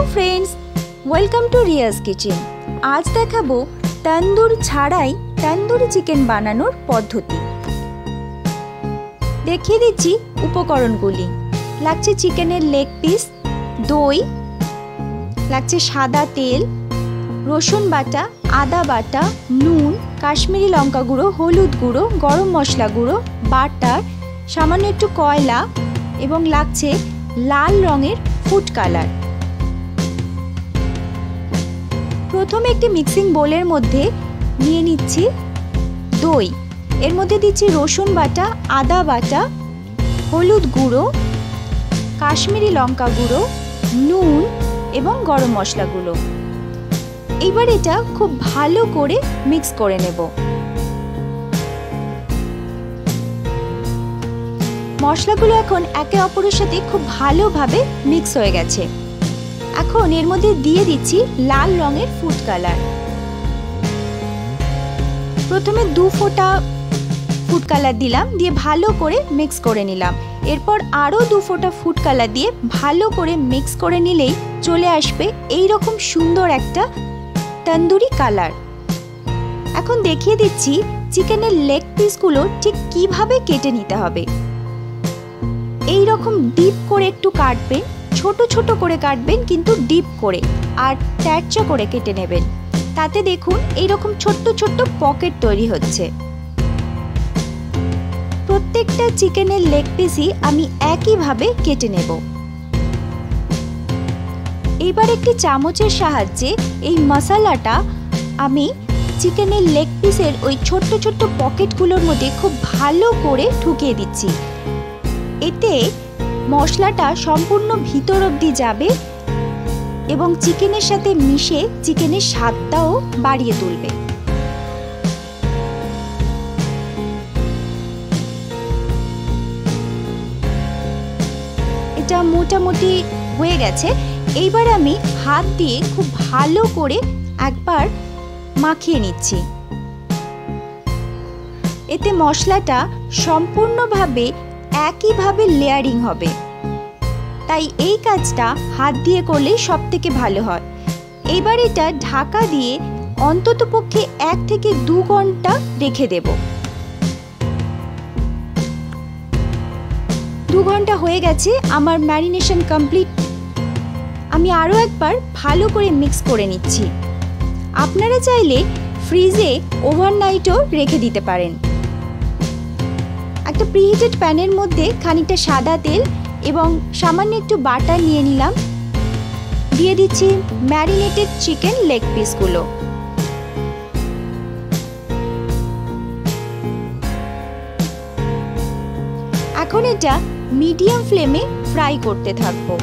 Friends, welcome to Riyaz kitchen. आज देखाबो तंदूर छाड़ाई tandoori chicken बानानोर पद्धति। देखिए दिচ্ছি उपकरणगुली। लागছে चिकेनेर लेग पिस, दई, लागছে सादा तेल, रसुन बाटा, आदा बाटा, नून, काश्मीरी लंका गुड़ो, हलुद गुड़ो, गरम मशला गुड़ो, बाटार, सामान्य एकटु कयला एबं लागছে लाल रंगेर फुड कालार। प्रथमे एकटी मिक्सिंग बोलेर मध्य निये निচ্ছি दई, एर मध्य दिচ্ছি रसुन बाटा, आदा बाटा, हलुद गुड़ो, काश्मीरी लंका गुड़ो, नून एबं गरम मशला गुड़ो। एबार एटा खूब भालो करे मिक्स करे नेब। मशलागुलो एखन एके अपरेर साथे खूब भालोभाबे मिक्स हये गेছে। এখন এর মধ্যে দিয়ে দিচ্ছি লাল রঙের ফুড কালার। প্রথমে 2 ফোঁটা ফুড কালার দিলাম, দিয়ে ভালো করে মিক্স করে নিলাম। এরপর আরো 2 ফোঁটা ফুড কালার দিয়ে ভালো করে মিক্স করে নিলেই চলে আসবে এই রকম সুন্দর একটা তন্দুরি কালার। এখন দেখিয়ে দিচ্ছি চিকেনের লেগ পিসগুলো ঠিক কিভাবে কেটে নিতে হবে। এই রকম ডিপ করে একটু কাটবেন, ছোট ছোট করে কাটবেন কিন্তু ডিপ করে, আর ট্যাচা করে কেটে নেবেন। তাতে দেখুন এইরকম ছোট্ট ছোট্ট পকেট তৈরি হচ্ছে। প্রত্যেকটা চিকেনের লেগ পিসই আমি একইভাবে কেটে নেব। এবার একটি চামচের সাহায্যে এই মশলাটা আমি চিকেনের লেগ পিসের ওই ছোট্ট ছোট্ট পকেটগুলোর মধ্যে খুব ভালো করে ঢুকিয়ে দিচ্ছি। এতে মশলাটা সম্পূর্ণ ভিতর অবধি যাবে এবং চিকেনের সাথে মিশে চিকেনের স্বাদটাও বাড়িয়ে তুলবে। এটা মোটামুটি হয়ে গেছে। এইবার আমি হাত দিয়ে খুব ভালো করে একবার মাখিয়ে নিচ্ছি। এতে মশলাটা সম্পূর্ণভাবে একইভাবে লেয়ারিং হবে, তাই এই কাজটা হাত দিয়ে করলে সবথেকে ভালো হয়। এবার এটা ঢাকা দিয়ে অন্ততপক্ষে 1 থেকে 2 ঘন্টা রেখে দেব। 2 ঘন্টা হয়ে গেছে, আমার ম্যারিনেশন কমপ্লিট। আমি আরও একবার ভালো করে মিক্স করে নিচ্ছি। আপনারা চাইলে ফ্রিজে ওভারনাইটও রেখে দিতে পারেন। একটা প্রিহিটেড প্যানের মধ্যে খানিকটা সাদা তেল এবং সামান্য একটু বাটার নিয়ে নিলাম। দিয়ে দিচ্ছি ম্যারিনেটেড চিকেন লেগ পিসগুলো। এখন এটা মিডিয়াম ফ্লেমে ফ্রাই করতে থাকবো।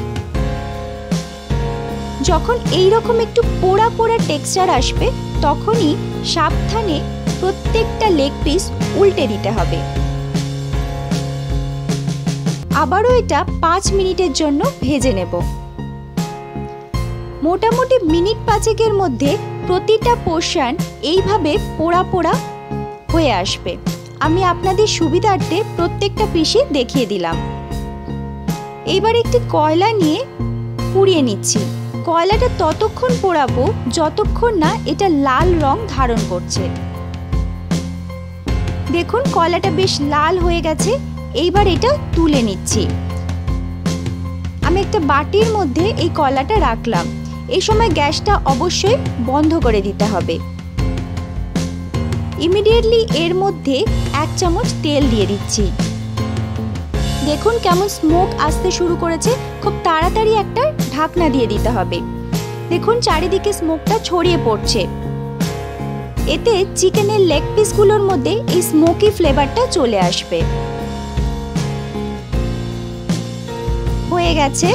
যখন এই রকম একটু পোড়া পোড়া টেক্সচার আসবে তখনই সাবধানে প্রত্যেকটা লেগ পিস উল্টে দিতে হবে। আবারও এটা 5 মিনিটের জন্য ভেজে নেব। মোটামুটি মিনিট 5 মধ্যে প্রতিটা পোরশন এইভাবে পোড়া পোড়া হয়ে আসবে। আমি আপনাদের সুবিধার্থে প্রত্যেকটা পিসই দেখিয়ে দিলাম। এবার একটি কয়লা নিয়ে পুড়িয়ে নিচ্ছি। কয়লাটা ততক্ষণ পোড়াবো যতক্ষণ না এটা লাল রং ধারণ করছে। দেখুন কয়লাটা বেশ লাল হয়ে গেছে। এইবার এটা তুলে নিচ্ছি। আমি একটা বাটির মধ্যে এই কয়লাটা রাখলাম। এই সময় গ্যাসটা অবশ্যই বন্ধ করে দিতে হবে। ইমিডিয়েটলি এর মধ্যে 1 চামচ তেল দিয়ে দিচ্ছি। দেখুন কেমন স্মোক আসতে শুরু করেছে। খুব তাড়াতাড়ি একটা ঢাকনা দিয়ে দিতে হবে। দেখুন চারিদিকে স্মোকটা ছড়িয়ে পড়ছে। এতে চিকেনের লেগ পিসগুলোর মধ্যে এই স্মোকি ফ্লেভারটা চলে আসবে। হয়ে গেছে।